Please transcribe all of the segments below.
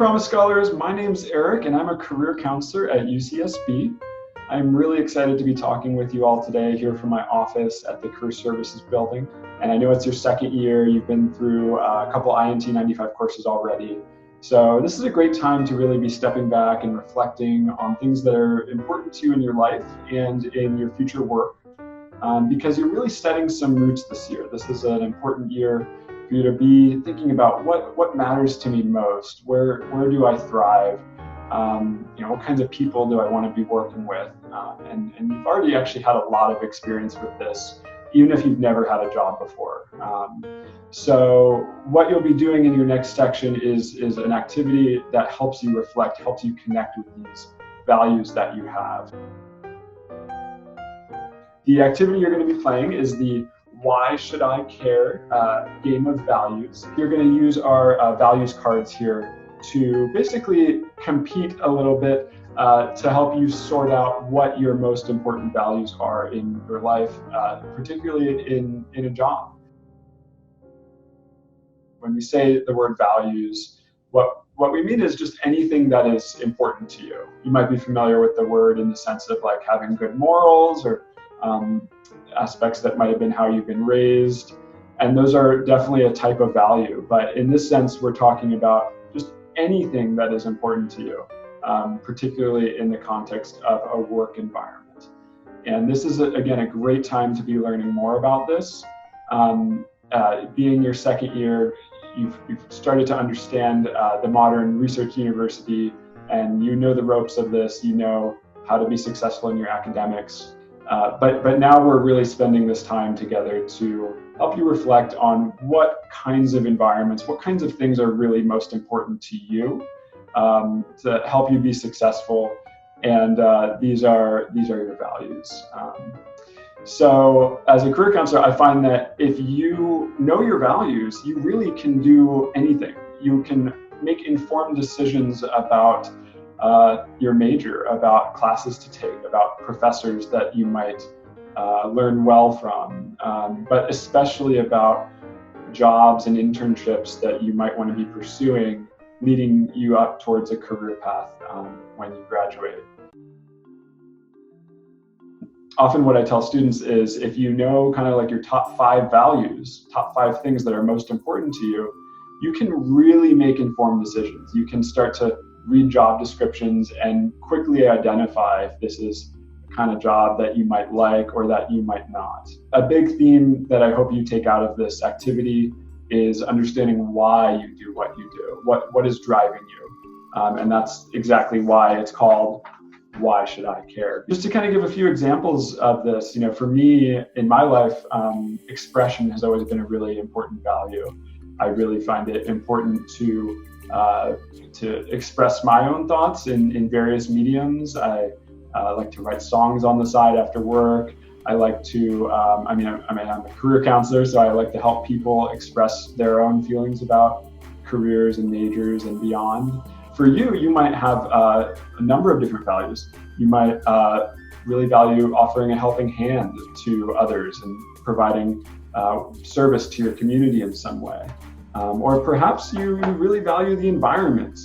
Promise Scholars, my name's Eric and I'm a career counselor at UCSB. I'm really excited to be talking with you all today here from my office at the Career Services building. And I know it's your second year, you've been through a couple INT95 courses already. So this is a great time to really be stepping back and reflecting on things that are important to you in your life and in your future work. Because you're really setting some roots this year. This is an important year for you to be thinking about what matters to me most, where do I thrive, what kinds of people do I want to be working with, and you've already actually had a lot of experience with this, even if you've never had a job before. So what you'll be doing in your next section is an activity that helps you reflect, helps you connect with these values that you have. The activity you're going to be playing is the Why Should I Care game of values. You're going to use our values cards here to basically compete a little bit to help you sort out what your most important values are in your life, particularly in a job. When we say the word values, what we mean is just anything that is important to you. You might be familiar with the word in the sense of like having good morals or aspects that might have been how you've been raised, and those are definitely a type of value. But in this sense, we're talking about just anything that is important to you, particularly in the context of a work environment. And this is, again, a great time to be learning more about this. Being your second year, you've started to understand the modern research university, and you know the ropes of this, you know how to be successful in your academics. But now we're really spending this time together to help you reflect on what kinds of environments, what kinds of things are really most important to you to help you be successful. And these are your values. So as a career counselor, I find that if you know your values, you really can do anything. You can make informed decisions about your major, about classes to take, about professors that you might learn well from, but especially about jobs and internships that you might want to be pursuing, leading you up towards a career path when you graduate. Often what I tell students is if you know kind of like your top 5 values, top 5 things that are most important to you, you can really make informed decisions. You can start to read job descriptions and quickly identify if this is the kind of job that you might like or that you might not. A big theme that I hope you take out of this activity is understanding why you do what you do, what is driving you. And that's exactly why it's called Why Should I Care? Just to kind of give a few examples of this, for me in my life, expression has always been a really important value. I really find it important to express my own thoughts in various mediums. I like to write songs on the side after work. I like to, I'm a career counselor, so I like to help people express their own feelings about careers and majors and beyond. For you, you might have a number of different values. You might really value offering a helping hand to others and providing service to your community in some way. Or perhaps you really value the environment.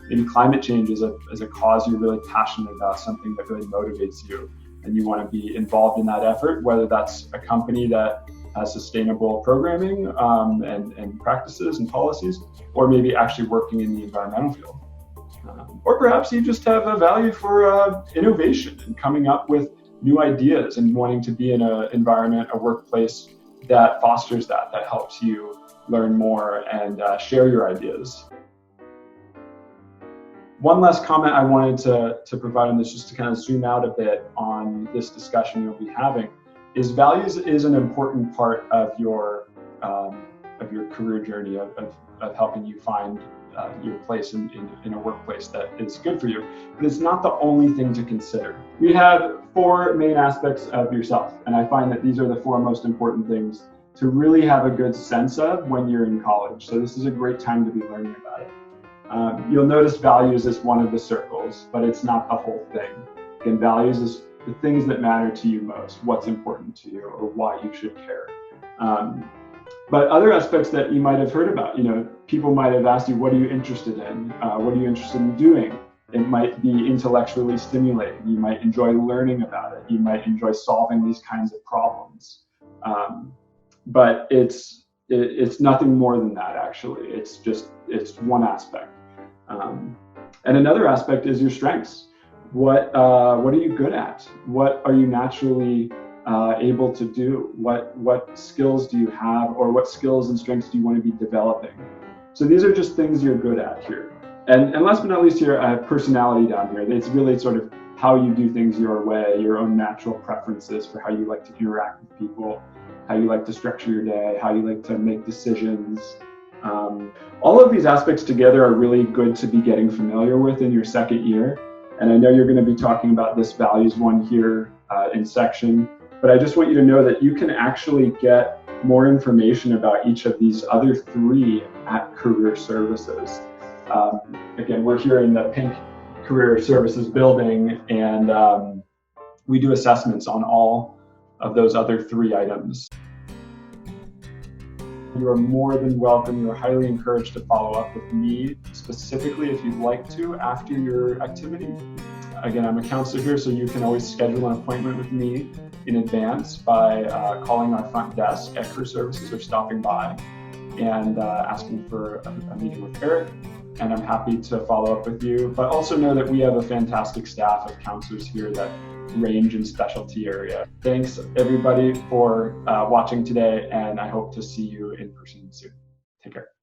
Maybe climate change is a cause you're really passionate about, something that really motivates you, and you want to be involved in that effort, whether that's a company that has sustainable programming and practices and policies, or maybe actually working in the environmental field. Or perhaps you just have a value for innovation and coming up with new ideas and wanting to be in an environment, a workplace that fosters that helps you learn more and share your ideas. One last comment I wanted to provide on this, just to kind of zoom out a bit on this discussion you'll be having, is values is an important part of your career journey, of helping you find your place in a workplace that is good for you. But it's not the only thing to consider. We have 4 main aspects of yourself, and I find that these are the 4 most important things to really have a good sense of when you're in college. So this is a great time to be learning about it. You'll notice values is one of the circles, but it's not the whole thing. Again, values is the things that matter to you most, what's important to you, or why you should care. But other aspects that you might have heard about, people might have asked you, what are you interested in? What are you interested in doing? It might be intellectually stimulating. You might enjoy learning about it. You might enjoy solving these kinds of problems. But it's nothing more than that, actually. It's one aspect. And another aspect is your strengths. What are you good at? What are you naturally able to do? What skills do you have, or what skills and strengths do you want to be developing? So these are just things you're good at here. And last but not least here, I have personality down here. It's really sort of how you do things your way, your own natural preferences for how you like to interact with people, how you like to structure your day, how you like to make decisions. All of these aspects together are really good to be getting familiar with in your second year. And I know you're going to be talking about this values one here in section, but I just want you to know that you can actually get more information about each of these other three at Career Services. Again, we're here in the pink Career Services building, and we do assessments on all of those other three items. You are more than welcome. You are highly encouraged to follow up with me specifically if you'd like to after your activity. Again, I'm a counselor here, so you can always schedule an appointment with me in advance by calling our front desk at Career Services or stopping by and asking for a meeting with Eric. And I'm happy to follow up with you. But also know that we have a fantastic staff of counselors here that range in specialty area. Thanks everybody for watching today, and I hope to see you in person soon. Take care.